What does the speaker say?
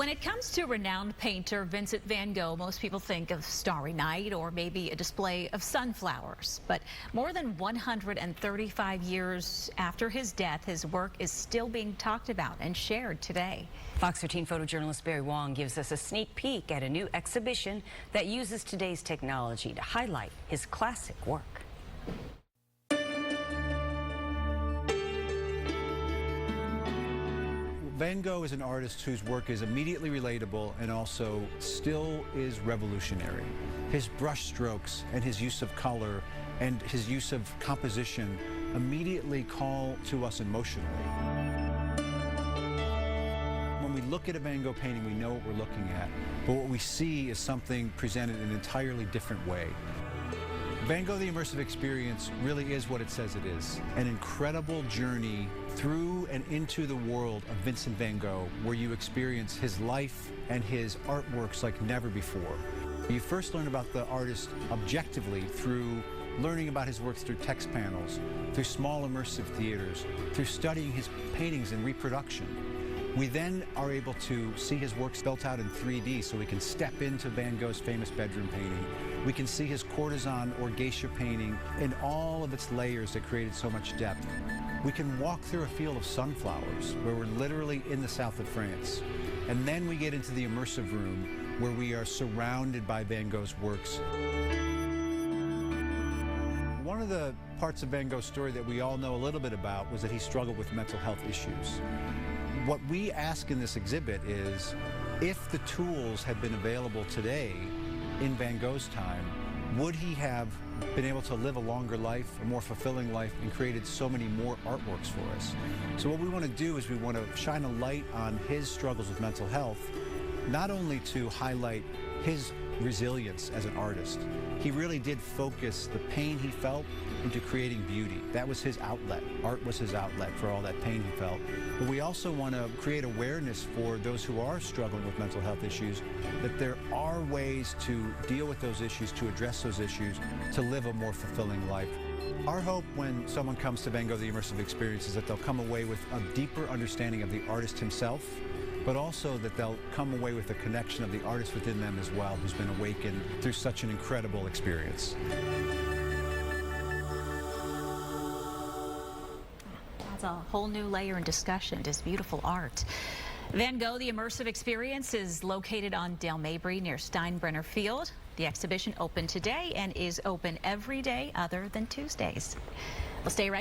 When it comes to renowned painter Vincent van Gogh, most people think of Starry Night or maybe a display of sunflowers. But more than 135 years after his death, his work is still being talked about and shared today. Fox 13 photojournalist Barry Wong gives us a sneak peek at a new exhibition that uses today's technology to highlight his classic work. Van Gogh is an artist whose work is immediately relatable and also still is revolutionary. His brushstrokes and his use of color and his use of composition immediately call to us emotionally. When we look at a Van Gogh painting, we know what we're looking at, but what we see is something presented in an entirely different way. Van Gogh, the Immersive Experience, really is what it says it is. An incredible journey through and into the world of Vincent van Gogh, where you experience his life and his artworks like never before. You first learn about the artist objectively through learning about his works through text panels, through small immersive theaters, through studying his paintings in reproduction. We then are able to see his works built out in 3D, so we can step into Van Gogh's famous bedroom painting. We can see his courtesan or geisha painting in all of its layers that created so much depth. We can walk through a field of sunflowers where we're literally in the south of France. And then we get into the immersive room where we are surrounded by Van Gogh's works. One of the parts of Van Gogh's story that we all know a little bit about was that he struggled with mental health issues. What we ask in this exhibit is, if the tools had been available today in Van Gogh's time, would he have been able to live a longer life, a more fulfilling life, and created so many more artworks for us? So what we want to do is we want to shine a light on his struggles with mental health, not only to highlight his resilience as an artist. He really did focus the pain he felt into creating beauty. That was his outlet. Art was his outlet for all that pain he felt. But we also want to create awareness for those who are struggling with mental health issues, that there are ways to deal with those issues, to address those issues, to live a more fulfilling life. Our hope when someone comes to Van Gogh, the Immersive Experience, is that they'll come away with a deeper understanding of the artist himself, but also that they'll come away with a connection of the artist within them as well, who's been awakened through such an incredible experience. That's a whole new layer in discussion, just beautiful art. Van Gogh, the Immersive Experience, is located on Dale Mabry near Steinbrenner Field. The exhibition opened today and is open every day other than Tuesdays. We'll stay right